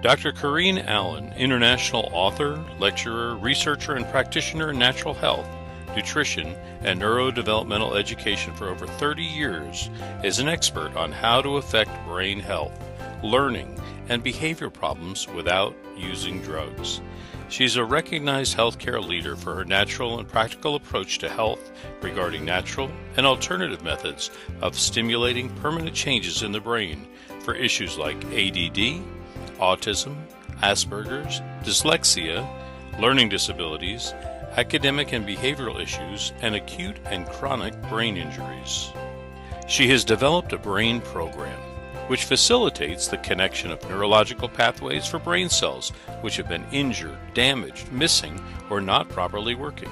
Dr. Corrine Allen, international author, lecturer, researcher, and practitioner in natural health, nutrition, and neurodevelopmental education for over 30 years, is an expert on how to affect brain health, learning, and behavior problems without using drugs. She's a recognized healthcare leader for her natural and practical approach to health regarding natural and alternative methods of stimulating permanent changes in the brain for issues like ADD, autism, Asperger's, dyslexia, learning disabilities, academic and behavioral issues, and acute and chronic brain injuries. She has developed a brain program which facilitates the connection of neurological pathways for brain cells which have been injured, damaged, missing, or not properly working.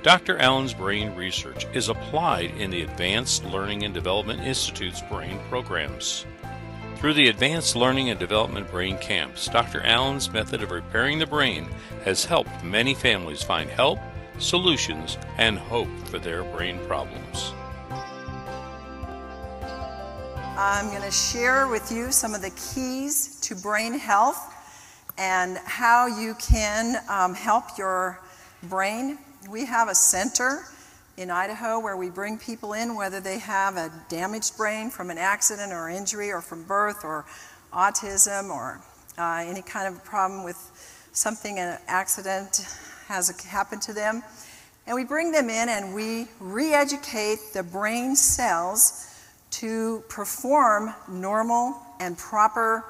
Dr. Allen's brain research is applied in the Advanced Learning and Development Institute's brain programs. Through the Advanced Learning and Development Brain Camps, Dr. Allen's method of repairing the brain has helped many families find help, solutions, and hope for their brain problems. I'm going to share with you some of the keys to brain health and how you can help your brain. We have a center in Idaho where we bring people in whether they have a damaged brain from an accident or injury or from birth or autism or any kind of problem with something, an accident has happened to them. And we bring them in and we re-educate the brain cells to perform normal and proper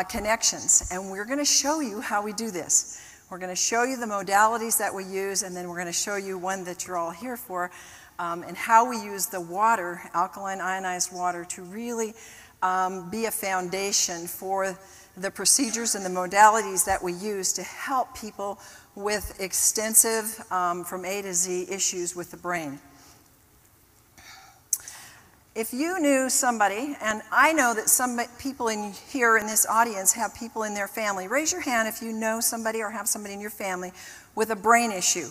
connections. And we're going to show you how we do this. We're going to show you the modalities that we use, and then we're going to show you one that you're all here for, and how we use the water, alkaline ionized water, to really be a foundation for the procedures and the modalities that we use to help people with extensive, from A to Z, issues with the brain. If you knew somebody, and I know that some people here in this audience have people in their family, raise your hand if you know somebody or have somebody in your family with a brain issue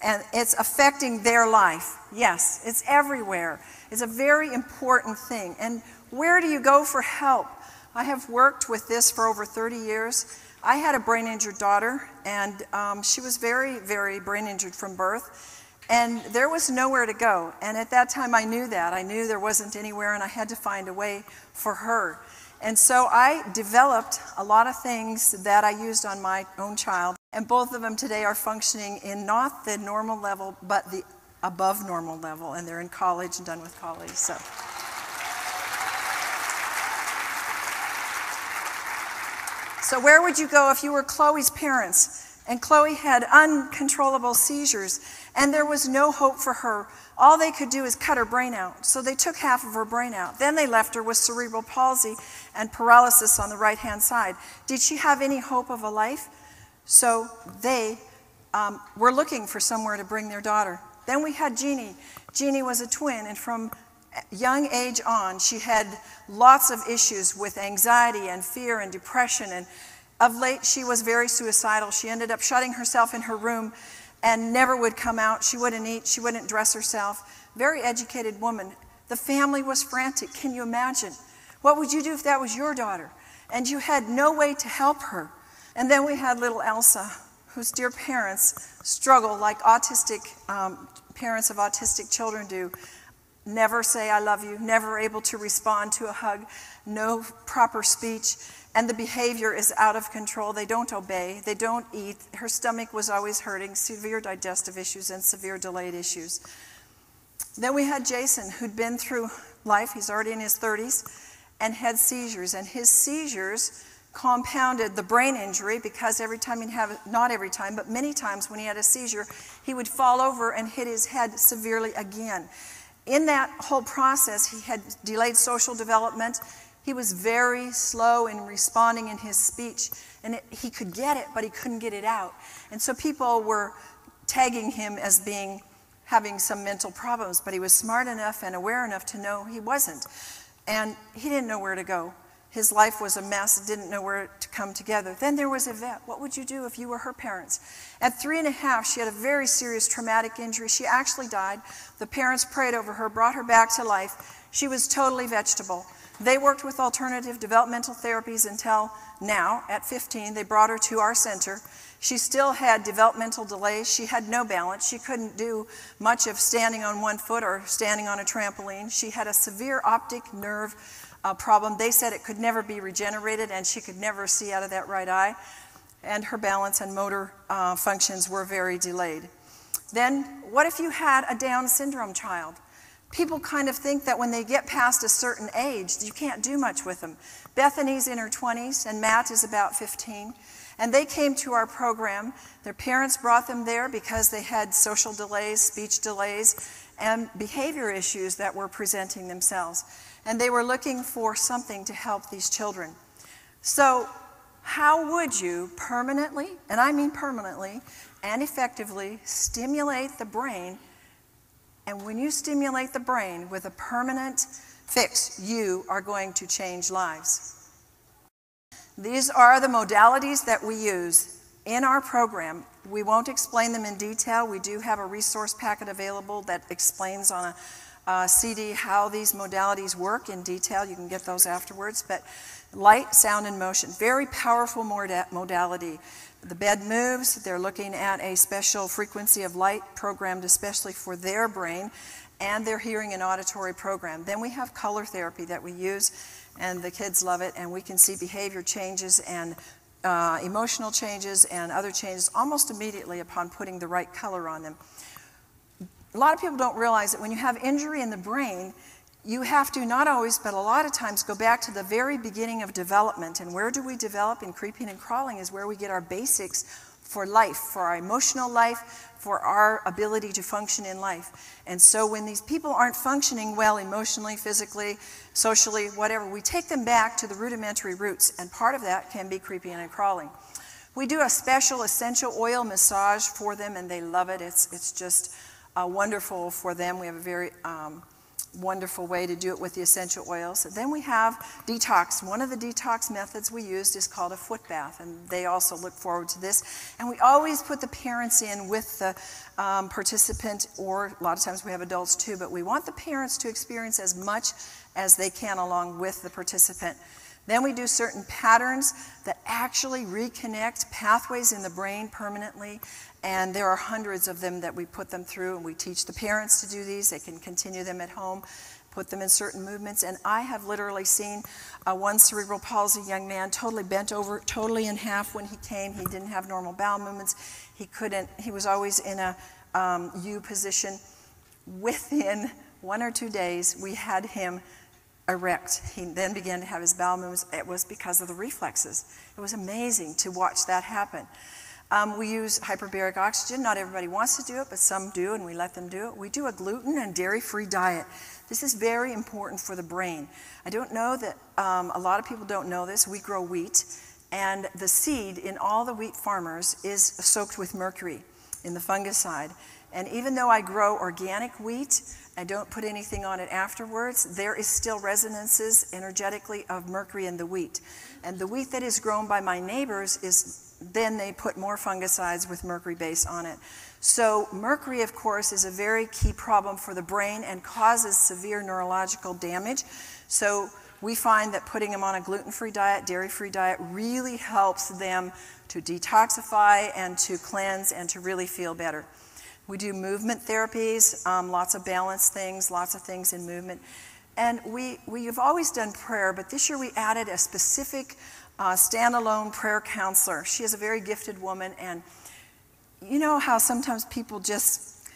and it's affecting their life. Yes, it's everywhere. It's a very important thing. And where do you go for help? I have worked with this for over 30 years. I had a brain injured daughter, and she was very, very brain injured from birth. And there was nowhere to go. And at that time I knew that. I knew there wasn't anywhere and I had to find a way for her. And so I developed a lot of things that I used on my own child. And both of them today are functioning in not the normal level, but the above normal level. And they're in college and done with college. So where would you go if you were Chloe's parents? And Chloe had uncontrollable seizures, and there was no hope for her. All they could do is cut her brain out. So they took half of her brain out. Then they left her with cerebral palsy and paralysis on the right-hand side. Did she have any hope of a life? So they were looking for somewhere to bring their daughter. Then we had Jeannie. Jeannie was a twin, and from young age on, she had lots of issues with anxiety and fear and depression, and of late, she was very suicidal. She ended up shutting herself in her room and never would come out. She wouldn't eat. She wouldn't dress herself. Very educated woman. The family was frantic. Can you imagine? What would you do if that was your daughter? And you had no way to help her. And then we had little Elsa, whose dear parents struggle like autistic parents of autistic children do. Never say I love you, never able to respond to a hug, no proper speech. And the behavior is out of control. They don't obey. They don't eat. Her stomach was always hurting, severe digestive issues and severe delayed issues. Then we had Jason, who'd been through life. He's already in his 30s and had seizures. And his seizures compounded the brain injury because every time he'd have, not every time, but many times when he had a seizure, he would fall over and hit his head severely again. In that whole process, he had delayed social development. He was very slow in responding in his speech, and he could get it, but he couldn't get it out. And so people were tagging him as having some mental problems, but he was smart enough and aware enough to know he wasn't. And he didn't know where to go. His life was a mess, didn't know where to come together. Then there was Yvette. What would you do if you were her parents? At 3.5, she had a very serious traumatic injury. She actually died. The parents prayed over her, brought her back to life. She was totally vegetable. They worked with alternative developmental therapies until now, at 15, they brought her to our center. She still had developmental delays. She had no balance. She couldn't do much of standing on one foot or standing on a trampoline. She had a severe optic nerve problem. They said it could never be regenerated, and she could never see out of that right eye. And her balance and motor functions were very delayed. Then, what if you had a Down syndrome child? People kind of think that when they get past a certain age, you can't do much with them. Bethany's in her 20s, and Matt is about 15. And they came to our program. Their parents brought them there because they had social delays, speech delays, and behavior issues that were presenting themselves. And they were looking for something to help these children. So how would you permanently, and I mean permanently, and effectively stimulate the brain? And when you stimulate the brain with a permanent fix, you are going to change lives. These are the modalities that we use in our program. We won't explain them in detail. We do have a resource packet available that explains on a CD how these modalities work in detail. You can get those afterwards. But light, sound, and motion, very powerful modality. The bed moves. They're looking at a special frequency of light programmed especially for their brain, and their hearing and auditory program. Then we have color therapy that we use, and the kids love it, and we can see behavior changes and emotional changes and other changes almost immediately upon putting the right color on them. A lot of people don't realize that when you have injury in the brain, you have to, not always, but a lot of times, go back to the very beginning of development. And where do we develop? In creeping and crawling is where we get our basics for life, for our emotional life, for our ability to function in life. And so when these people aren't functioning well emotionally, physically, socially, whatever, we take them back to the rudimentary roots, and part of that can be creeping and crawling. We do a special essential oil massage for them, and they love it. It's just wonderful for them. We have a very wonderful way to do it with the essential oils. Then we have detox. One of the detox methods we used is called a foot bath, and they also look forward to this. And we always put the parents in with the participant, or a lot of times we have adults too, but we want the parents to experience as much as they can along with the participant. Then we do certain patterns that actually reconnect pathways in the brain permanently, and there are hundreds of them that we put them through, and we teach the parents to do these. They can continue them at home, put them in certain movements, and I have literally seen one cerebral palsy young man totally bent over, totally in half when he came. He didn't have normal bowel movements. He was always in a U position. Within 1 or 2 days, we had him erect. He then began to have his bowel movements. It was because of the reflexes. It was amazing to watch that happen. We use hyperbaric oxygen. Not everybody wants to do it, but some do, and we let them do it. We do a gluten and dairy-free diet. This is very important for the brain. I don't know that a lot of people don't know this. We grow wheat, and the seed in all the wheat farmers is soaked with mercury in the fungicide. And even though I grow organic wheat, I don't put anything on it afterwards, there is still resonances energetically of mercury in the wheat. And the wheat that is grown by my neighbors then they put more fungicides with mercury base on it. So mercury, of course, is a very key problem for the brain and causes severe neurological damage. So we find that putting them on a gluten-free diet, dairy-free diet, really helps them to detoxify and to cleanse and to really feel better. We do movement therapies, lots of balance things, lots of things in movement. And we've always done prayer, but this year we added a specific standalone prayer counselor. She is a very gifted woman, and you know how sometimes people just,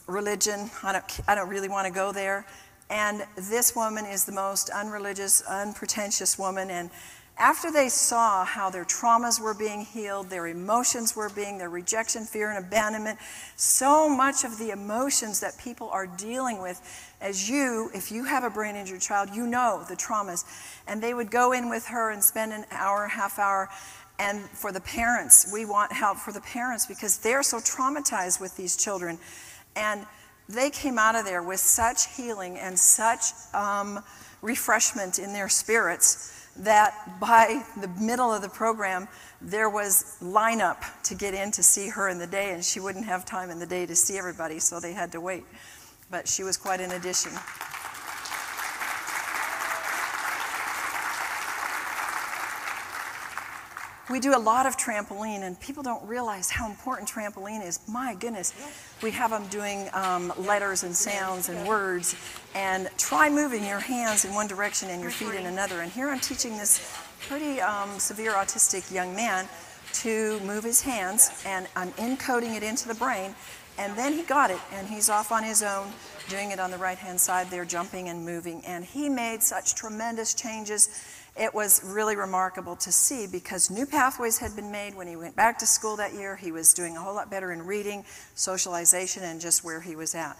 religion, I don't really want to go there. And this woman is the most unreligious, unpretentious woman, and after they saw how their traumas were being healed, their emotions were being, their rejection, fear, and abandonment, so much of the emotions that people are dealing with, if you have a brain-injured child, you know the traumas. And they would go in with her and spend an hour, half hour, and for the parents, we want help for the parents because they're so traumatized with these children. And they came out of there with such healing and such refreshment in their spirits that by the middle of the program, there was lineup to get in to see her in the day, and she wouldn't have time in the day to see everybody, so they had to wait. But she was quite an addition. We do a lot of trampoline, and people don't realize how important trampoline is. My goodness. We have them doing letters and sounds and words. And try moving your hands in one direction and your feet in another. And here I'm teaching this pretty severe autistic young man to move his hands, and I'm encoding it into the brain. And then he got it, and he's off on his own, doing it on the right-hand side there, jumping and moving. And he made such tremendous changes. It was really remarkable to see, because new pathways had been made when he went back to school that year. He was doing a whole lot better in reading, socialization, and just where he was at.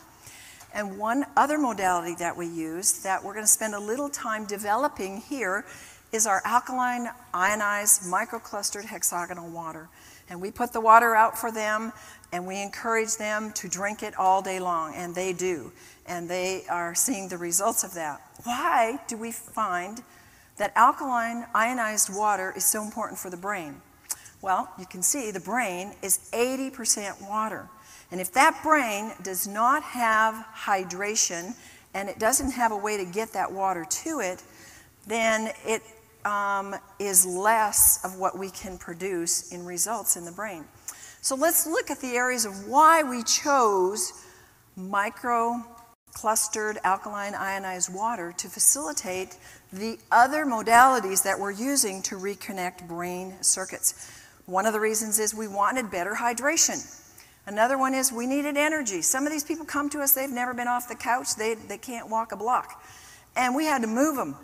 And one other modality that we use that we're going to spend a little time developing here is our alkaline ionized microclustered hexagonal water. And we put the water out for them, and we encourage them to drink it all day long, and they do. And they are seeing the results of that. Why do we find that alkaline ionized water is so important for the brain? Well, you can see the brain is 80% water. And if that brain does not have hydration, and it doesn't have a way to get that water to it, then it is less of what we can produce in results in the brain. So let's look at the areas of why we chose micro-clustered alkaline ionized water to facilitate the other modalities that we're using to reconnect brain circuits. One of the reasons is we wanted better hydration. Another one is we needed energy. Some of these people come to us, they've never been off the couch, they can't walk a block. And we had to move them.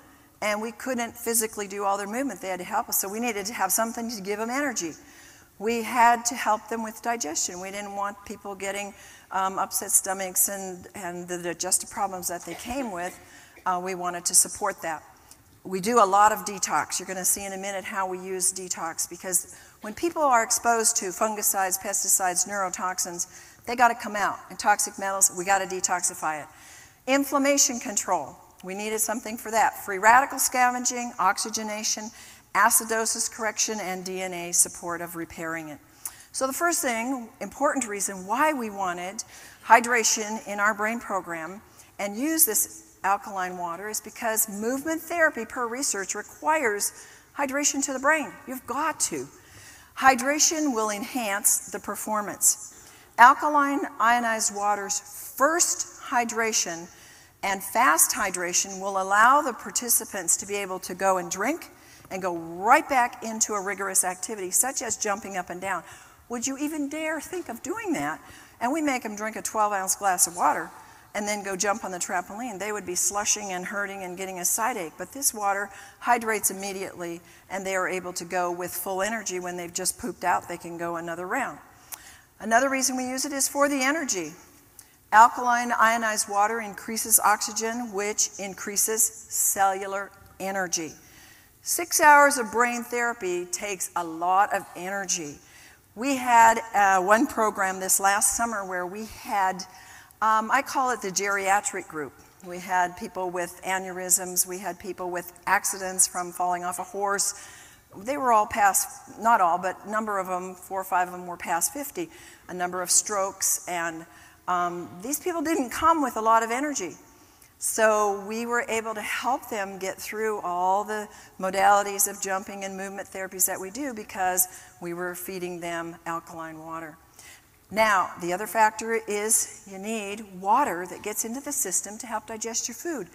And we couldn't physically do all their movement. They had to help us. So we needed to have something to give them energy. We had to help them with digestion. We didn't want people getting upset stomachs and the digestive problems that they came with. We wanted to support that. We do a lot of detox. You're going to see in a minute how we use detox, because when people are exposed to fungicides, pesticides, neurotoxins, they got to come out. And toxic metals, we got to detoxify it. Inflammation control. We needed something for that. Free radical scavenging, oxygenation, acidosis correction, and DNA support of repairing it. So the first thing, important reason why we wanted hydration in our brain program and use this alkaline water is because movement therapy, per research, requires hydration to the brain. You've got to. Hydration will enhance the performance. Alkaline ionized water's first hydration and fast hydration will allow the participants to be able to go and drink and go right back into a rigorous activity, such as jumping up and down. Would you even dare think of doing that? And we make them drink a 12-ounce glass of water and then go jump on the trampoline. They would be slushing and hurting and getting a side ache. But this water hydrates immediately, and they are able to go with full energy. When they've just pooped out, they can go another round. Another reason we use it is for the energy. Alkaline ionized water increases oxygen, which increases cellular energy. 6 hours of brain therapy takes a lot of energy. We had one program this last summer where we had, I call it the geriatric group. We had people with aneurysms, we had people with accidents from falling off a horse. They were all past, not all, but a number of them, 4 or 5 of them were past 50. A number of strokes, and these people didn't come with a lot of energy. So we were able to help them get through all the modalities of jumping and movement therapies that we do, because we were feeding them alkaline water. Now, the other factor is you need water that gets into the system to help digest your food.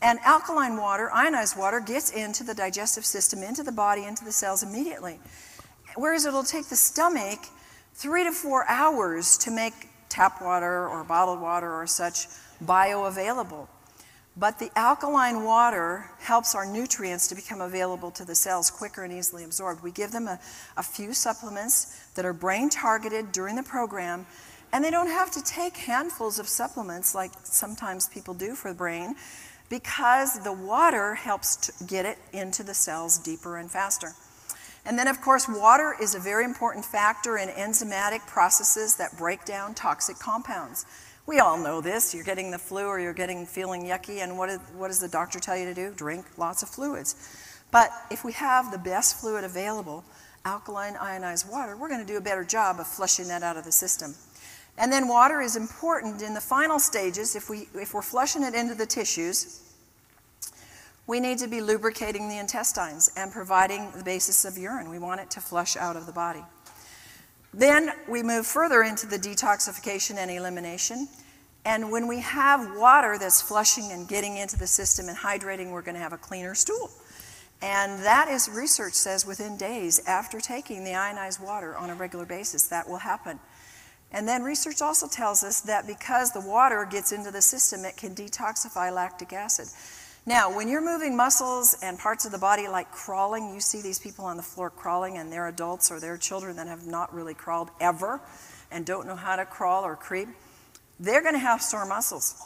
And alkaline water, ionized water, gets into the digestive system, into the body, into the cells immediately. Whereas it'll take the stomach 3 to 4 hours to make tap water or bottled water or such bioavailable. But the alkaline water helps our nutrients to become available to the cells quicker and easily absorbed. We give them a few supplements that are brain targeted during the program, and they don't have to take handfuls of supplements like sometimes people do for the brain, because the water helps to get it into the cells deeper and faster. And then, of course, water is a very important factor in enzymatic processes that break down toxic compounds. We all know this. You're getting the flu or you're feeling yucky, and what does the doctor tell you to do? Drink lots of fluids. But if we have the best fluid available, alkaline ionized water, we're going to do a better job of flushing that out of the system. And then water is important in the final stages. If we're flushing it into the tissues, we need to be lubricating the intestines and providing the basis of urine. We want it to flush out of the body. Then we move further into the detoxification and elimination. And when we have water that's flushing and getting into the system and hydrating, we're going to have a cleaner stool. And that is, research says, within days after taking the ionized water on a regular basis, that will happen. And then research also tells us that because the water gets into the system, it can detoxify lactic acid. Now, when you're moving muscles and parts of the body like crawling, you see these people on the floor crawling, and they're adults or they're children that have not really crawled ever and don't know how to crawl or creep, they're going to have sore muscles.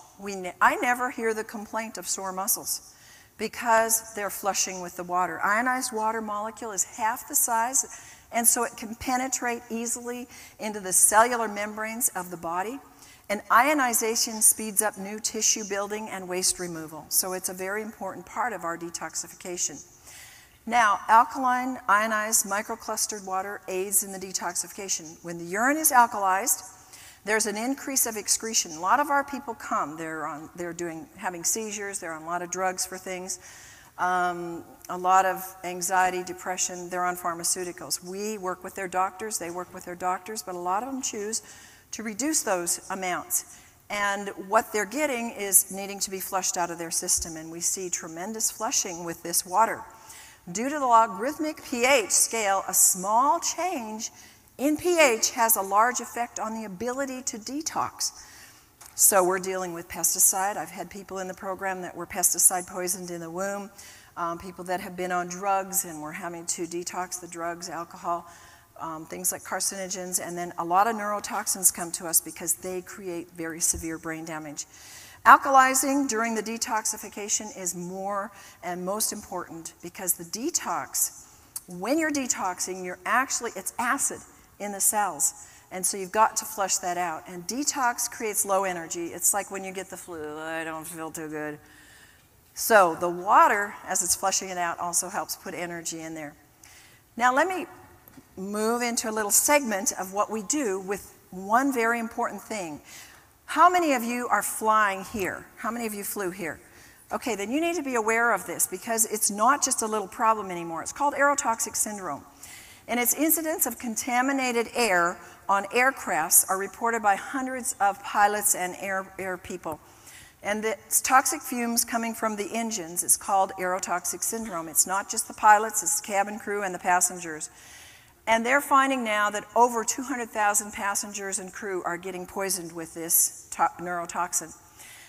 I never hear the complaint of sore muscles because they're flushing with the water. Ionized water molecule is half the size, and so it can penetrate easily into the cellular membranes of the body. And ionization speeds up new tissue building and waste removal. So it's a very important part of our detoxification. Now, alkaline, ionized, microclustered water aids in the detoxification. When the urine is alkalized, there's an increase of excretion. A lot of our people come, having seizures, they're on a lot of drugs for things, a lot of anxiety, depression, they're on pharmaceuticals. We work with their doctors, they work with their doctors, but a lot of them choose to reduce those amounts. And what they're getting is needing to be flushed out of their system, and we see tremendous flushing with this water. Due to the logarithmic pH scale, a small change in pH has a large effect on the ability to detox. So we're dealing with pesticide. I've had people in the program that were pesticide poisoned in the womb, people that have been on drugs and we're having to detox the drugs, alcohol, things like carcinogens, and then a lot of neurotoxins come to us because they create very severe brain damage. Alkalizing during the detoxification is more and most important because the detox, when you're detoxing, it's acid in the cells. And so you've got to flush that out. And detox creates low energy. It's like when you get the flu, I don't feel too good. So the water, as it's flushing it out, also helps put energy in there. Now let me move into a little segment of what we do with one very important thing. How many of you are flying here? How many of you flew here? Okay, then you need to be aware of this because it's not just a little problem anymore. It's called aerotoxic syndrome. And its incidents of contaminated air on aircrafts are reported by hundreds of pilots and air people. And it's toxic fumes coming from the engines. It's called aerotoxic syndrome. It's not just the pilots, it's the cabin crew and the passengers. And they're finding now that over 200,000 passengers and crew are getting poisoned with this neurotoxin.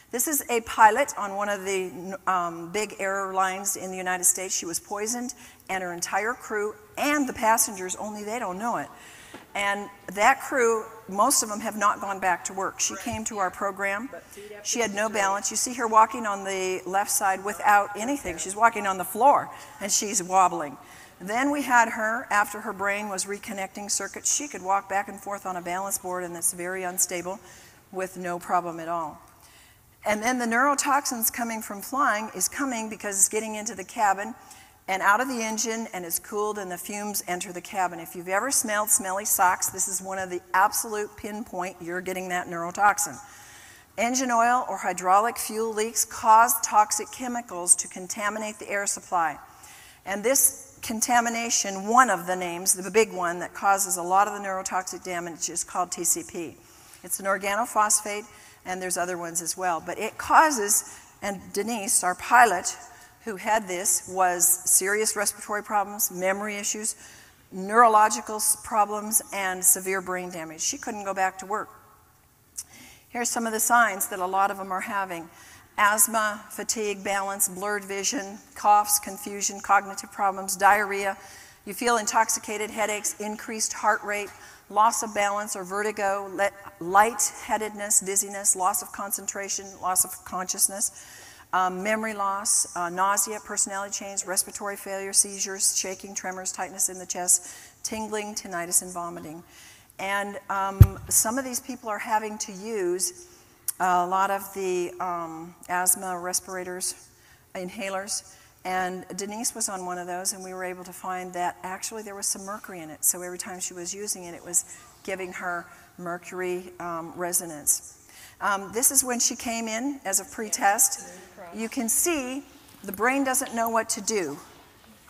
This is a pilot on one of the big airlines in the United States. She was poisoned, and her entire crew and the passengers, only they don't know it. And that crew, most of them have not gone back to work. She came to our program. She had no balance. You see her walking on the left side without anything. She's walking on the floor, and she's wobbling. Then we had her, after her brain was reconnecting circuits, she could walk back and forth on a balance board, and that's very unstable with no problem at all. And then the neurotoxins coming from flying is coming because it's getting into the cabin and out of the engine, and it's cooled, and the fumes enter the cabin. If you've ever smelled smelly socks, this is one of the absolute pinpoint you're getting that neurotoxin. Engine oil or hydraulic fuel leaks cause toxic chemicals to contaminate the air supply. And this contamination, one of the names, the big one that causes a lot of the neurotoxic damage, is called TCP. It's an organophosphate, and there's other ones as well. But it causes, and Denise, our pilot, who had this, was serious respiratory problems, memory issues, neurological problems, and severe brain damage. She couldn't go back to work. Here's some of the signs that a lot of them are having. Asthma, fatigue, balance, blurred vision, coughs, confusion, cognitive problems, diarrhea. You feel intoxicated, headaches, increased heart rate, loss of balance or vertigo, lightheadedness, dizziness, loss of concentration, loss of consciousness, memory loss, nausea, personality change, respiratory failure, seizures, shaking, tremors, tightness in the chest, tingling, tinnitus, and vomiting. And some of these people are having to use a lot of the asthma respirators, inhalers, and Denise was on one of those, and we were able to find that actually there was some mercury in it. So every time she was using it, it was giving her mercury resonance. This is when she came in as a pre-test. You can see The brain doesn't know what to do.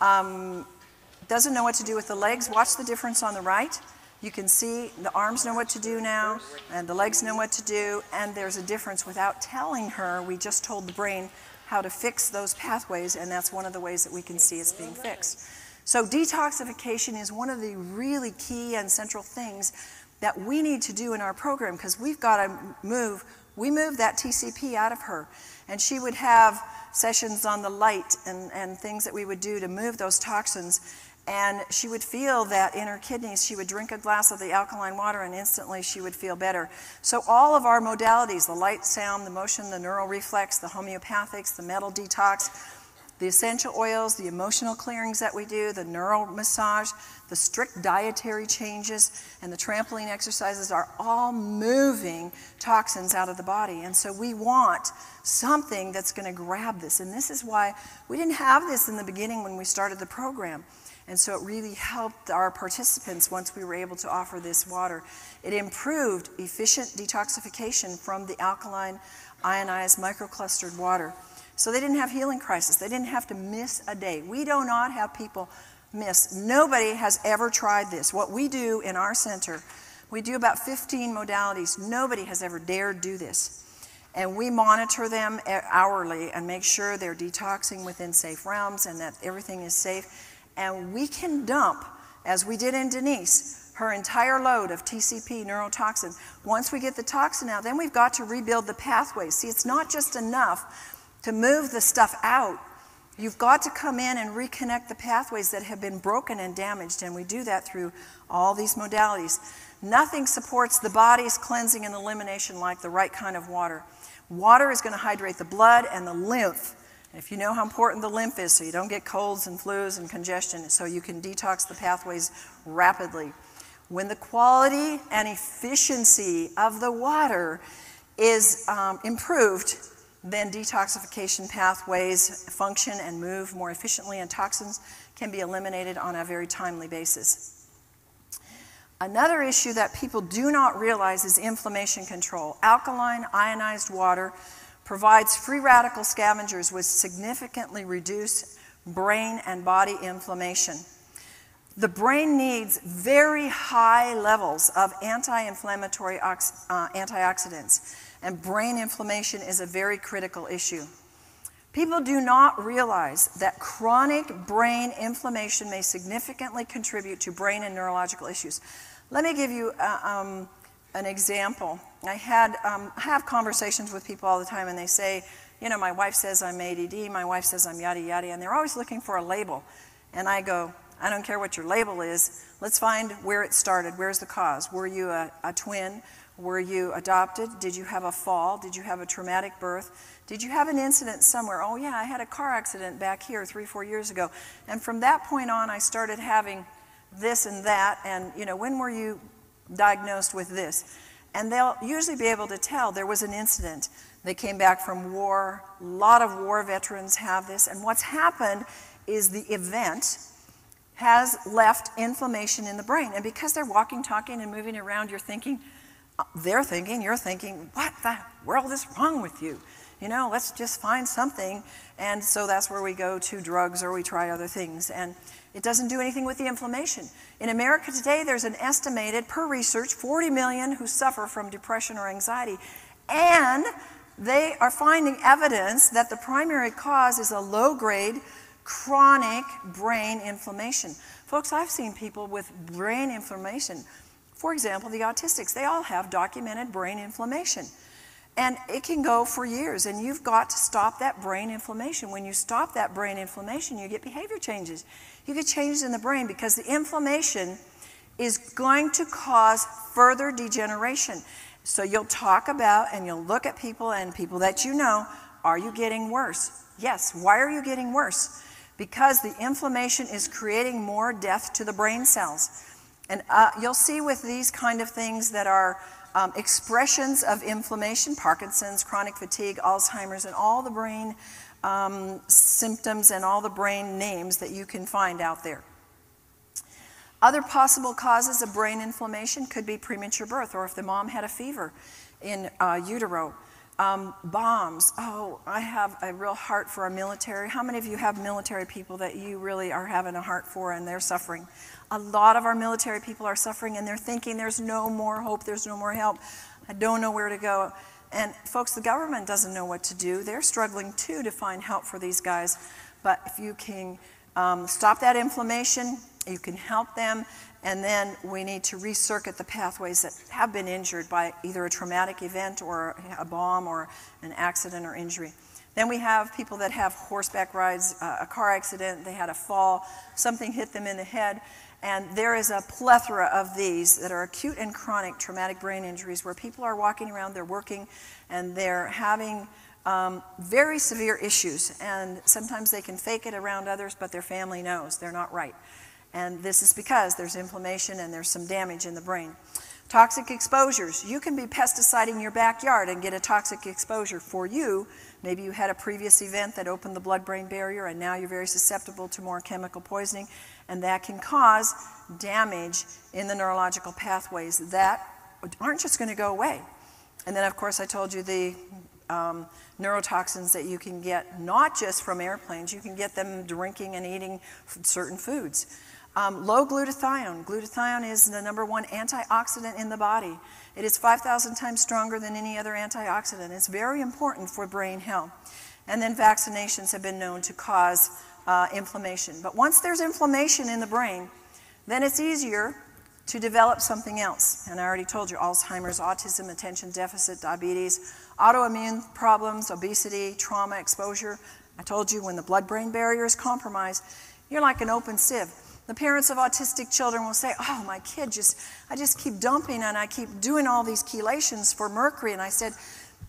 Doesn't know what to do with the legs. Watch the difference on the right. You can see the arms know what to do now, and the legs know what to do, and there's a difference without telling her. We just told the brain how to fix those pathways, and that's one of the ways that we can see it's being fixed. So detoxification is one of the really key and central things that we need to do in our program, because we've got to we moved that TCP out of her, and she would have sessions on the light and things that we would do to move those toxins, and she would feel that in her kidneys. She would drink a glass of the alkaline water and instantly she would feel better. So all of our modalities, the light, sound, the motion, the neural reflex, the homeopathics, the metal detox, the essential oils, the emotional clearings that we do, the neural massage, the strict dietary changes, and the trampoline exercises are all moving toxins out of the body. And so we want something that's going to grab this. And this is why we didn't have this in the beginning when we started the program. And so it really helped our participants once we were able to offer this water. It improved efficient detoxification from the alkaline, ionized, microclustered water. So they didn't have healing crisis. They didn't have to miss a day. We do not have people miss. Nobody has ever tried this. What we do in our center, we do about 15 modalities. Nobody has ever dared do this. And we monitor them hourly and make sure they're detoxing within safe realms and that everything is safe. And we can dump, as we did in Denise, her entire load of TCP neurotoxin. Once we get the toxin out, then we've got to rebuild the pathways. See, it's not just enough to move the stuff out. You've got to come in and reconnect the pathways that have been broken and damaged, and we do that through all these modalities. Nothing supports the body's cleansing and elimination like the right kind of water. Water is going to hydrate the blood and the lymph. If you know how important the lymph is, so you don't get colds and flus and congestion, so you can detox the pathways rapidly. When the quality and efficiency of the water is improved, then detoxification pathways function and move more efficiently, and toxins can be eliminated on a very timely basis. Another issue that people do not realize is inflammation control. Alkaline ionized water provides free radical scavengers which significantly reduce brain and body inflammation. The brain needs very high levels of anti-inflammatory antioxidants, and brain inflammation is a very critical issue. People do not realize that chronic brain inflammation may significantly contribute to brain and neurological issues. Let me give you an example. I have conversations with people all the time, and they say, you know, my wife says I'm ADD, my wife says I'm yada yada, and they're always looking for a label. And I go, I don't care what your label is, let's find where it started, where's the cause. Were you a twin? Were you adopted? Did you have a fall? Did you have a traumatic birth? Did you have an incident somewhere? Oh yeah, I had a car accident back here 3-4 years ago. And from that point on, I started having this and that, and you know, when were you diagnosed with this? And they'll usually be able to tell there was an incident. They came back from war. A lot of war veterans have this. And what's happened is the event has left inflammation in the brain. And because they're walking, talking, and moving around, you're thinking, you're thinking, what the world is wrong with you? You know, let's just find something. And so that's where we go to drugs or we try other things. And it doesn't do anything with the inflammation. In America today, there's an estimated, per research, 40 million who suffer from depression or anxiety. And they are finding evidence that the primary cause is a low-grade chronic brain inflammation. Folks, I've seen people with brain inflammation. For example, the autistics, they all have documented brain inflammation. And it can go for years, and you've got to stop that brain inflammation. When you stop that brain inflammation, you get behavior changes. You get changes in the brain because the inflammation is going to cause further degeneration. So you'll talk about and you'll look at people and people that you know, are you getting worse? Yes. Why are you getting worse? Because the inflammation is creating more death to the brain cells. And you'll see with these kind of things that are expressions of inflammation, Parkinson's, chronic fatigue, Alzheimer's, and all the brain symptoms and all the brain names that you can find out there. Other possible causes of brain inflammation could be premature birth, or if the mom had a fever in utero. Bombs. Oh, I have a real heart for our military. How many of you have military people that you really are having a heart for and they're suffering? A lot of our military people are suffering and they're thinking there's no more hope, there's no more help. I don't know where to go. And folks, the government doesn't know what to do. They're struggling too to find help for these guys. But if you can stop that inflammation, you can help them. And then we need to recircuit the pathways that have been injured by either a traumatic event or a bomb or an accident or injury. Then we have people that have horseback rides, a car accident, they had a fall, something hit them in the head. And there is a plethora of these that are acute and chronic traumatic brain injuries where people are walking around, they're working, and they're having very severe issues. And sometimes they can fake it around others, but their family knows they're not right. And this is because there's inflammation and there's some damage in the brain. Toxic exposures. You can be pesticiding your backyard and get a toxic exposure for you. Maybe you had a previous event that opened the blood-brain barrier and now you're very susceptible to more chemical poisoning, and that can cause damage in the neurological pathways that aren't just going to go away. And then, of course, I told you the neurotoxins that you can get not just from airplanes, you can get them drinking and eating certain foods. Low glutathione. Glutathione is the #1 antioxidant in the body. It is 5,000 times stronger than any other antioxidant. It's very important for brain health. And then vaccinations have been known to cause inflammation. But once there's inflammation in the brain, then it's easier to develop something else. And I already told you, Alzheimer's, autism, attention deficit, diabetes, autoimmune problems, obesity, trauma, exposure. I told you when the blood-brain barrier is compromised, you're like an open sieve. The parents of autistic children will say, oh, my kid, I just keep dumping and I keep doing all these chelations for mercury. And I said,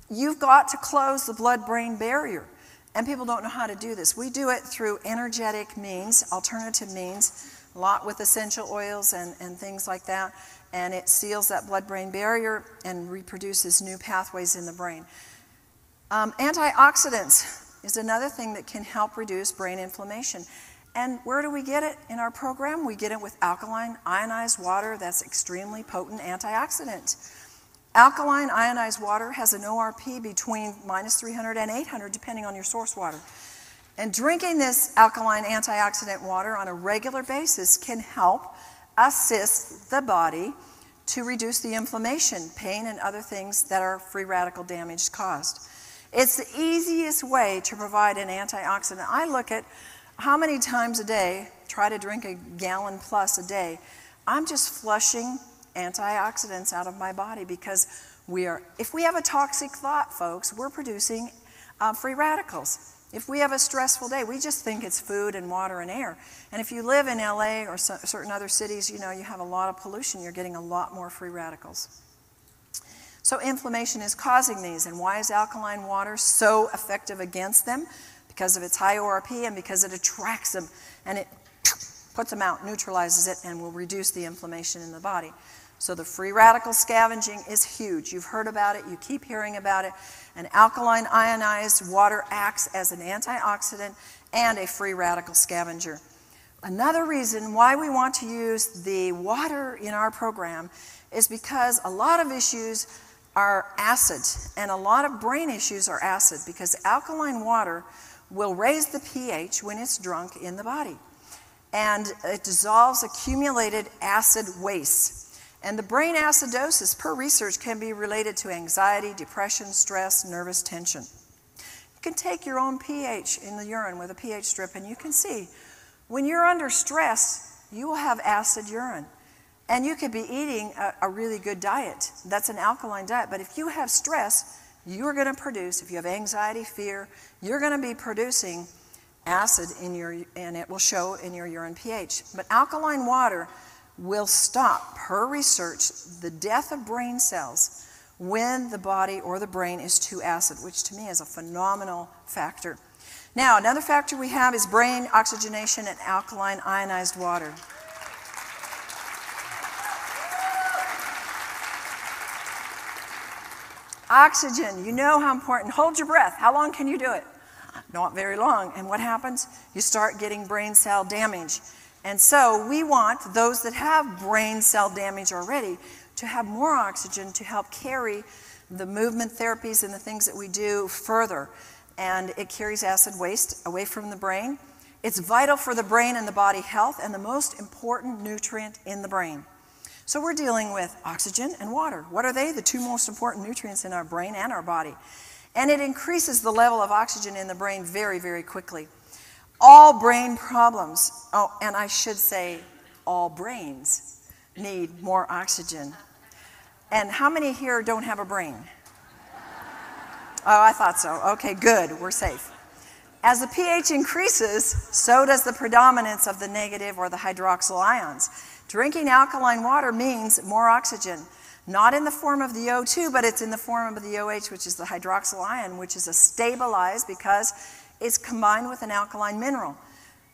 you've got to close the blood-brain barrier. And people don't know how to do this. We do it through energetic means, alternative means, a lot with essential oils and things like that. And it seals that blood-brain barrier and reproduces new pathways in the brain. Antioxidants is another thing that can help reduce brain inflammation. And where do we get it in our program? We get it with alkaline ionized water. That's extremely potent antioxidant. Alkaline ionized water has an ORP between -300 and 800, depending on your source water. And drinking this alkaline antioxidant water on a regular basis can help assist the body to reduce the inflammation, pain, and other things that are free radical damage caused. It's the easiest way to provide an antioxidant. I look at how many times a day, try to drink a gallon plus a day, I'm just flushing antioxidants out of my body because if we have a toxic thought, folks, we're producing free radicals. If we have a stressful day, we just think it's food and water and air. And if you live in LA or certain other cities, you know, you have a lot of pollution, you're getting a lot more free radicals. So inflammation is causing these. And why is alkaline water so effective against them? Because of its high ORP and because it attracts them and it puts them out, neutralizes it, and will reduce the inflammation in the body. So the free radical scavenging is huge. You've heard about it, you keep hearing about it. And alkaline ionized water acts as an antioxidant and a free radical scavenger. Another reason why we want to use the water in our program is because a lot of issues are acid, and a lot of brain issues are acid, because alkaline water will raise the pH when it's drunk in the body. And it dissolves accumulated acid waste. And the brain acidosis, per research, can be related to anxiety, depression, stress, nervous tension. You can take your own pH in the urine with a pH strip, and you can see when you're under stress, you will have acid urine. And you could be eating a really good diet. That's an alkaline diet. But if you have stress, you're going to produce, if you have anxiety, fear, you're going to be producing acid and it will show in your urine pH. But alkaline water will stop, per research, the death of brain cells when the body or the brain is too acid, which to me is a phenomenal factor. Now, another factor we have is brain oxygenation and alkaline ionized water. Oxygen, you know how important. Hold your breath. How long can you do it? Not very long. And what happens? You start getting brain cell damage. And so we want those that have brain cell damage already to have more oxygen to help carry the movement therapies and the things that we do further. And it carries acid waste away from the brain. It's vital for the brain and the body health and the most important nutrient in the brain. So we're dealing with oxygen and water. What are they? The two most important nutrients in our brain and our body. And it increases the level of oxygen in the brain very, very quickly. All brain problems, oh, and I should say all brains need more oxygen. And how many here don't have a brain? Oh, I thought so. Okay, good. We're safe. As the pH increases, so does the predominance of the negative or the hydroxyl ions. Drinking alkaline water means more oxygen, not in the form of the O2, but it's in the form of the OH, which is the hydroxyl ion, which is a stabilized because it's combined with an alkaline mineral.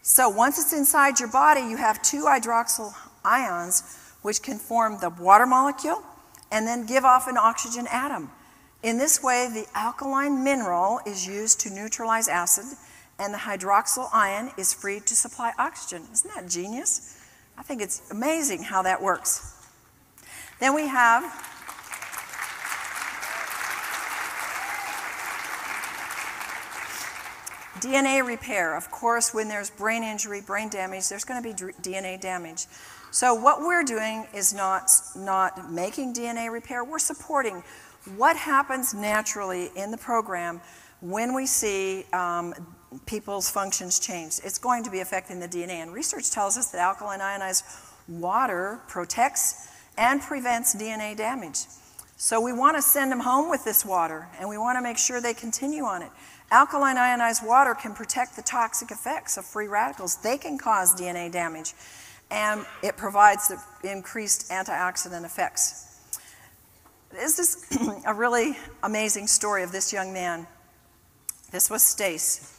So once it's inside your body, you have two hydroxyl ions, which can form the water molecule and then give off an oxygen atom. In this way, the alkaline mineral is used to neutralize acid, and the hydroxyl ion is freed to supply oxygen. Isn't that genius? I think it's amazing how that works. Then we have DNA repair. Of course, when there's brain injury, brain damage, there's going to be DNA damage. So what we're doing is not making DNA repair. We're supporting what happens naturally in the program when we see people's functions change. It's going to be affecting the DNA. And research tells us that alkaline ionized water protects and prevents DNA damage. So we want to send them home with this water, and we want to make sure they continue on it. Alkaline ionized water can protect the toxic effects of free radicals. They can cause DNA damage, and it provides the increased antioxidant effects. This is a really amazing story of this young man. This was Stace.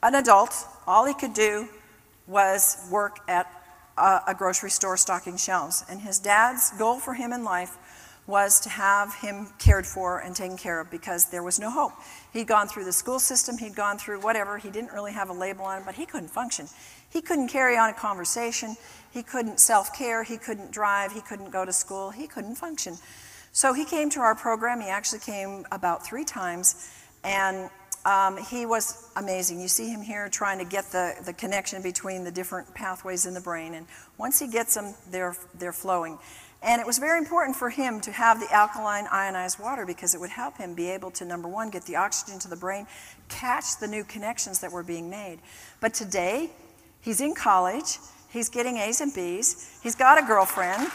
An adult, all he could do was work at a grocery store stocking shelves. And his dad's goal for him in life was to have him cared for and taken care of because there was no hope. He'd gone through the school system, he'd gone through whatever, he didn't really have a label on him, but he couldn't function. He couldn't carry on a conversation, he couldn't self-care, he couldn't drive, he couldn't go to school, he couldn't function. So he came to our program. He actually came about 3 times, and he was amazing. You see him here trying to get the connection between the different pathways in the brain, and once he gets them, they're flowing. And it was very important for him to have the alkaline ionized water because it would help him be able to, number one, get the oxygen to the brain, catch the new connections that were being made. But today, he's in college, he's getting A's and B's, he's got a girlfriend.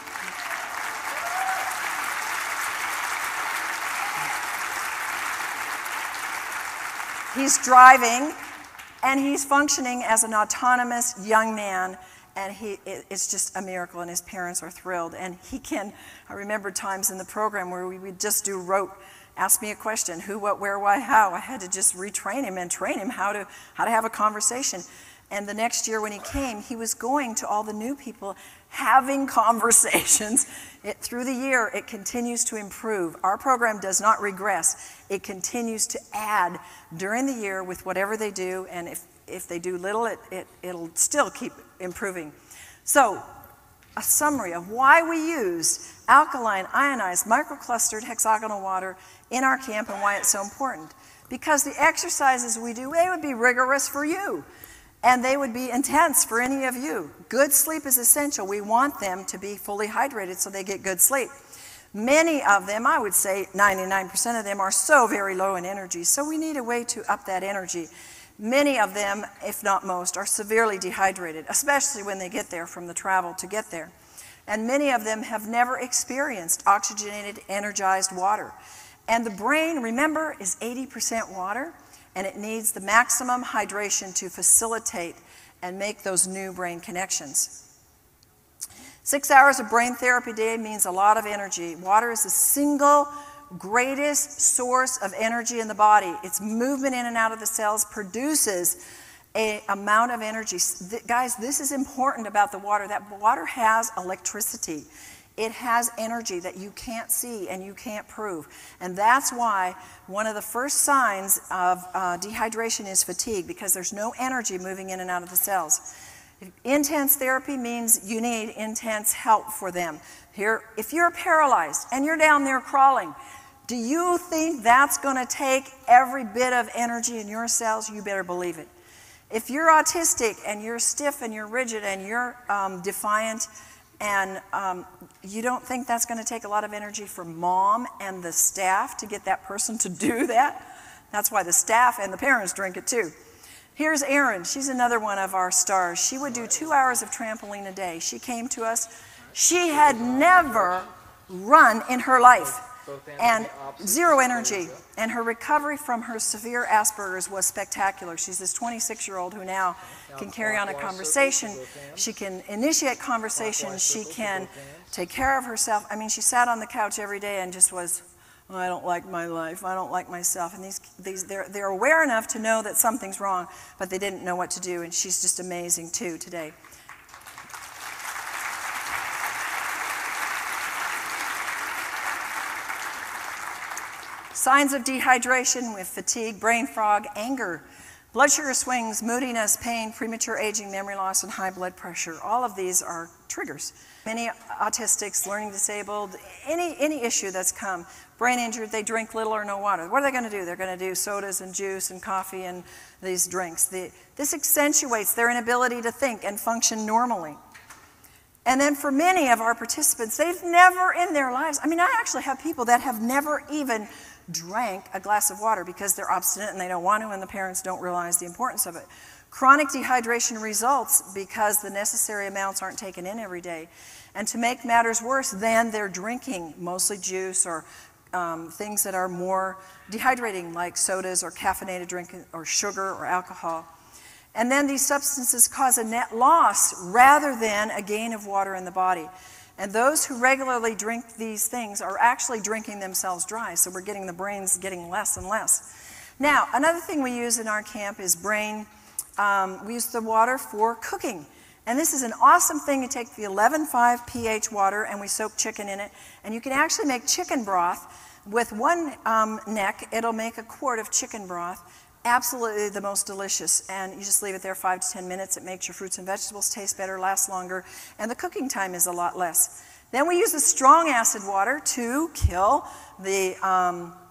He's driving, and he's functioning as an autonomous young man, and it's just a miracle, and his parents are thrilled. And I remember times in the program where we would just do rote, ask me a question, who, what, where, why, how. I had to just retrain him and train him how to have a conversation. And the next year when he came, he was going to all the new people, having conversations. Through the year, it continues to improve. Our program does not regress. It continues to add during the year with whatever they do, and if they do little, it'll still keep improving. So, a summary of why we use alkaline, ionized, microclustered hexagonal water in our camp and why it's so important. Because the exercises we do, they would be rigorous for you. And they would be intense for any of you. Good sleep is essential. We want them to be fully hydrated so they get good sleep. Many of them, I would say 99% of them, are so very low in energy, so we need a way to up that energy. Many of them, if not most, are severely dehydrated, especially when they get there from the travel to get there. And many of them have never experienced oxygenated, energized water. And the brain, remember, is 80% water. And it needs the maximum hydration to facilitate and make those new brain connections. 6 hours of brain therapy a day means a lot of energy. Water is the single greatest source of energy in the body. Its movement in and out of the cells produces an amount of energy. Guys, this is important about the water. That water has electricity. It has energy that you can't see and you can't prove. And that's why one of the first signs of dehydration is fatigue, because there's no energy moving in and out of the cells. Intense therapy means you need intense help for them. Here, if you're paralyzed and you're down there crawling, do you think that's going to take every bit of energy in your cells? You better believe it. If you're autistic and you're stiff and you're rigid and you're defiant and you don't think that's going to take a lot of energy for mom and the staff to get that person to do that, that's why the staff and the parents drink it too. Here's Erin. She's another one of our stars. She would do 2 hours of trampoline a day. She came to us. She had never run in her life and zero energy. And her recovery from her severe Asperger's was spectacular. She's this 26-year-old who now can carry on a conversation. She can initiate conversations. She can take care of herself. I mean, she sat on the couch every day and just was, oh, I don't like my life. I don't like myself. And they're aware enough to know that something's wrong, but they didn't know what to do. And she's just amazing, too, today. Signs of dehydration with fatigue, brain fog, anger, blood sugar swings, moodiness, pain, premature aging, memory loss, and high blood pressure. All of these are triggers. Many autistics, learning disabled, any issue that's come, brain injured, they drink little or no water. What are they going to do? They're going to do sodas and juice and coffee and these drinks. This accentuates their inability to think and function normally. And then for many of our participants, they've never in their lives, I mean, I actually have people that have never even drank a glass of water because they're obstinate and they don't want to, and the parents don't realize the importance of it. Chronic dehydration results because the necessary amounts aren't taken in every day. And to make matters worse, then they're drinking mostly juice or things that are more dehydrating, like sodas or caffeinated drink or sugar or alcohol. And then these substances cause a net loss rather than a gain of water in the body. And those who regularly drink these things are actually drinking themselves dry, so we're getting the brains getting less and less. Now, another thing we use in our camp is we use the water for cooking. And this is an awesome thing. You take the 11.5 pH water and we soak chicken in it, and you can actually make chicken broth. With one neck, it'll make a quart of chicken broth. Absolutely the most delicious, and you just leave it there 5 to 10 minutes. It makes your fruits and vegetables taste better, last longer, and the cooking time is a lot less. Then we use the strong acid water to kill the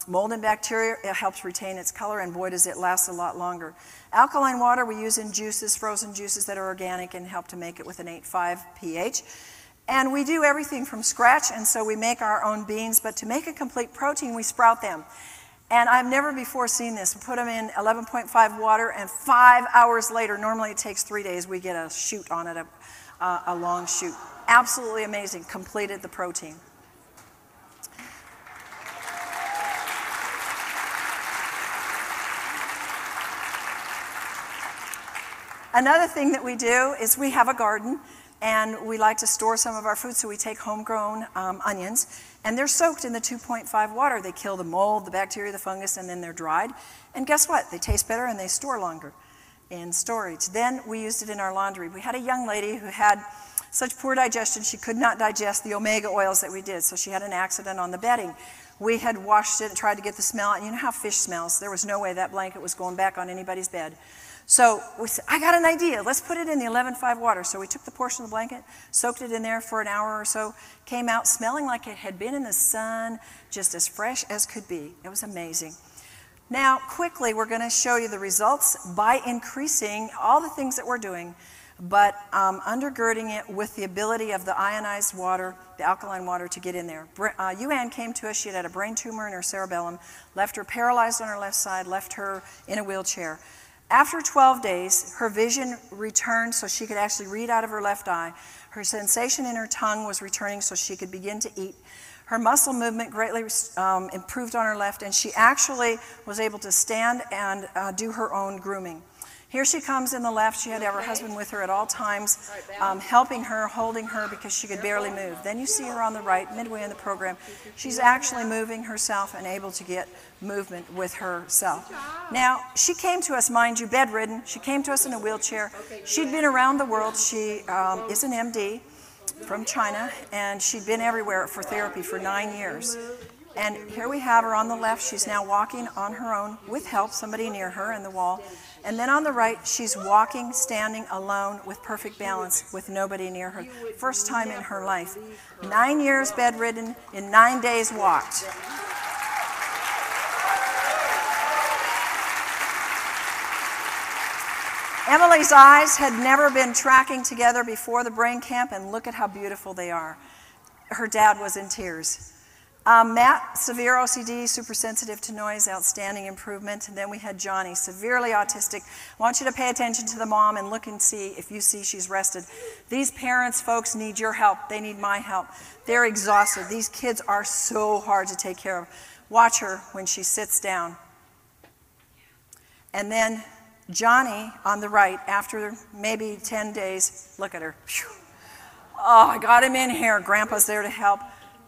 mold and bacteria. It helps retain its color, and boy does it last a lot longer. Alkaline water we use in juices, frozen juices that are organic and help to make it with an 8.5 pH. And we do everything from scratch, and so we make our own beans, but to make a complete protein, we sprout them. And I've never before seen this. We put them in 11.5 water, and 5 hours later, normally it takes 3 days, we get a shoot on it, a long shoot. Absolutely amazing. Completed the protein. Another thing that we do is we have a garden, and we like to store some of our food, so we take homegrown onions, and they're soaked in the 2.5 water. They kill the mold, the bacteria, the fungus, and then they're dried. And guess what? They taste better and they store longer in storage. Then we used it in our laundry. We had a young lady who had such poor digestion, she could not digest the omega oils that we did, so she had an accident on the bedding. We had washed it and tried to get the smell out, and you know how fish smells. There was no way that blanket was going back on anybody's bed. So we said, I got an idea. Let's put it in the 11.5 water. So we took the portion of the blanket, soaked it in there for an hour or so, came out smelling like it had been in the sun, just as fresh as could be. It was amazing. Now, quickly, we're going to show you the results by increasing all the things that we're doing, but undergirding it with the ability of the ionized water, the alkaline water, to get in there. Yuan came to us. She had a brain tumor in her cerebellum, left her paralyzed on her left side, left her in a wheelchair. After 12 days, her vision returned so she could actually read out of her left eye. Her sensation in her tongue was returning so she could begin to eat. Her muscle movement greatly improved on her left, and she actually was able to stand and do her own grooming. Here she comes in the left. She had to have her husband with her at all times, helping her, holding her because she could barely move. Then you see her on the right, midway in the program. She's actually moving herself and able to get movement with herself. Now, she came to us, mind you, bedridden. She came to us in a wheelchair. She'd been around the world. She is an MD from China, and she'd been everywhere for therapy for 9 years. And here we have her on the left. She's now walking on her own with help, somebody near her in the wall. And then on the right, she's walking, standing alone with perfect balance with nobody near her. First time in her life. 9 years bedridden, in 9 days walked. Emily's eyes had never been tracking together before the brain camp, and look at how beautiful they are. Her dad was in tears. Matt, severe OCD, super sensitive to noise, outstanding improvement. And then we had Johnny, severely autistic. I want you to pay attention to the mom and look and see if you see she's rested. These parents, folks, need your help. They need my help. They're exhausted. These kids are so hard to take care of. Watch her when she sits down. And then Johnny on the right, after maybe 10 days, look at her. Oh, I got him in here. Grandpa's there to help.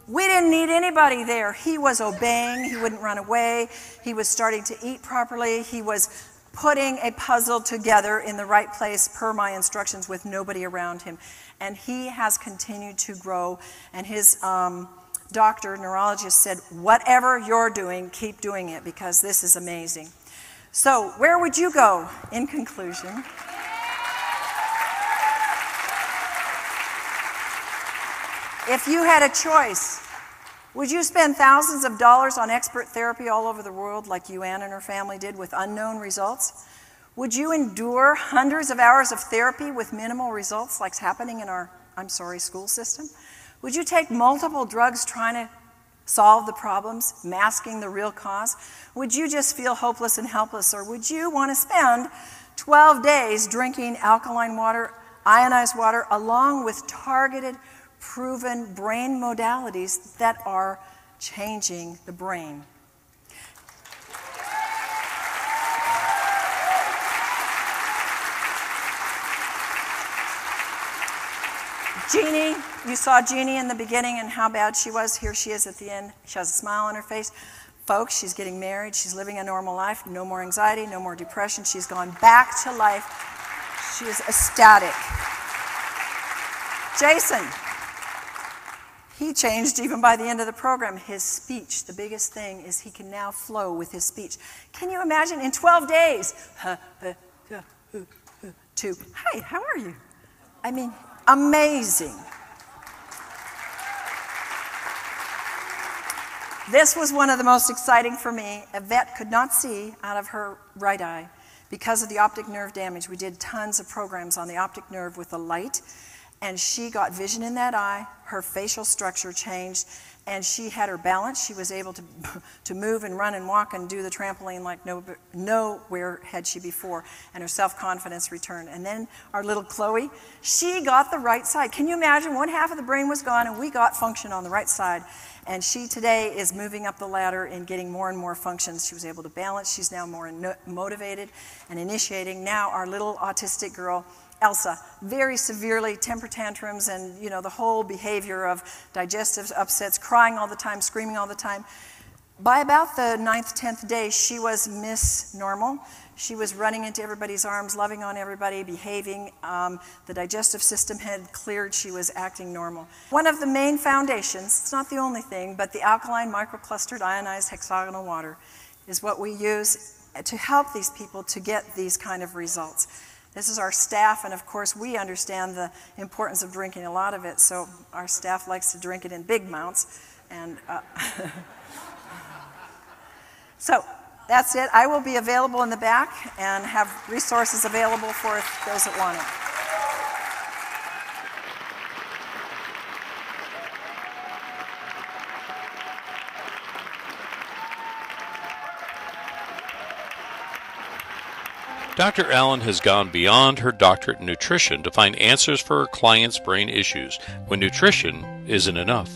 We didn't need anybody there. He was obeying. He wouldn't run away. He was starting to eat properly. He was putting a puzzle together in the right place per my instructions with nobody around him. And he has continued to grow. And his doctor, neurologist, said, whatever you're doing, keep doing it because this is amazing. So where would you go in conclusion? If you had a choice, would you spend thousands of dollars on expert therapy all over the world like Ann and her family did with unknown results? Would you endure hundreds of hours of therapy with minimal results like's happening in our, school system? Would you take multiple drugs trying to solve the problems, masking the real cause? Would you just feel hopeless and helpless, or would you want to spend 12 days drinking alkaline water, ionized water, along with targeted proven brain modalities that are changing the brain? Jeannie, you saw Jeannie in the beginning and how bad she was. Here she is at the end. She has a smile on her face. Folks, she's getting married. She's living a normal life. No more anxiety, no more depression. She's gone back to life. She is ecstatic. Jason, he changed even by the end of the program. His speech, the biggest thing is he can now flow with his speech. Can you imagine in 12 days? To, hi, how are you? I mean, amazing. This was one of the most exciting for me. Yvette could not see out of her right eye because of the optic nerve damage. We did tons of programs on the optic nerve with the light, and she got vision in that eye. Her facial structure changed, and she had her balance. She was able to move and run and walk and do the trampoline like nowhere had she before, and her self-confidence returned. And then our little Chloe, she got the right side. Can you imagine? One half of the brain was gone, and we got function on the right side. And she today is moving up the ladder and getting more and more functions. She was able to balance. She's now more motivated and initiating. Now our little autistic girl, Elsa, very severely temper tantrums and the whole behavior of digestive upsets, crying all the time, screaming all the time. By about the 9th, 10th day, she was Miss Normal. She was running into everybody's arms, loving on everybody, behaving. The digestive system had cleared. She was acting normal. One of the main foundations, it's not the only thing, but the alkaline microclustered ionized hexagonal water is what we use to help these people to get these kind of results. This is our staff, and of course we understand the importance of drinking a lot of it, so our staff likes to drink it in big amounts. And so that's it. I will be available in the back and have resources available for those that want it. Dr. Allen has gone beyond her doctorate in nutrition to find answers for her clients' brain issues when nutrition isn't enough.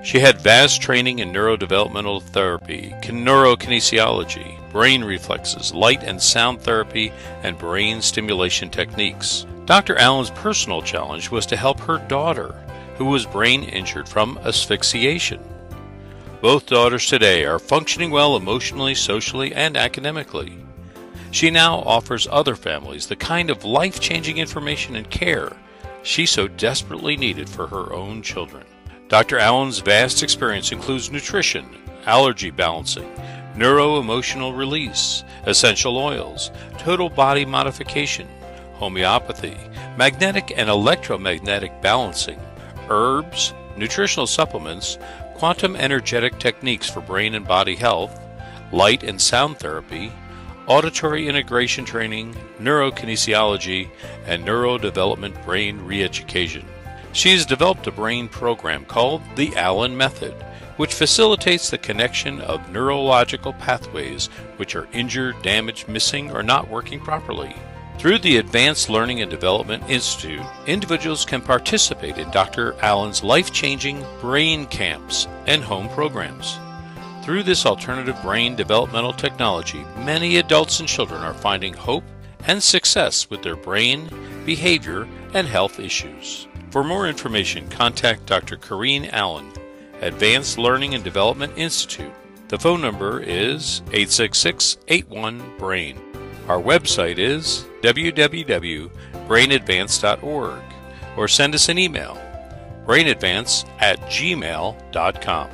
She had vast training in neurodevelopmental therapy, neurokinesiology, brain reflexes, light and sound therapy, and brain stimulation techniques. Dr. Allen's personal challenge was to help her daughter, who was brain injured from asphyxiation. Both daughters today are functioning well emotionally, socially, and academically. She now offers other families the kind of life-changing information and care she so desperately needed for her own children. Dr. Allen's vast experience includes nutrition, allergy balancing, neuro-emotional release, essential oils, total body modification, homeopathy, magnetic and electromagnetic balancing, herbs, nutritional supplements, quantum energetic techniques for brain and body health, light and sound therapy, auditory integration training, neurokinesiology, and neurodevelopment brain re-education. She has developed a brain program called the Allen Method, which facilitates the connection of neurological pathways which are injured, damaged, missing, or not working properly. Through the Advanced Learning and Development Institute, individuals can participate in Dr. Allen's life-changing brain camps and home programs. Through this alternative brain developmental technology, many adults and children are finding hope and success with their brain, behavior, and health issues. For more information, contact Dr. Corrine Allen, Advanced Learning and Development Institute. The phone number is 866-81-BRAIN. Our website is www.brainadvance.org, or send us an email, brainadvance@gmail.com.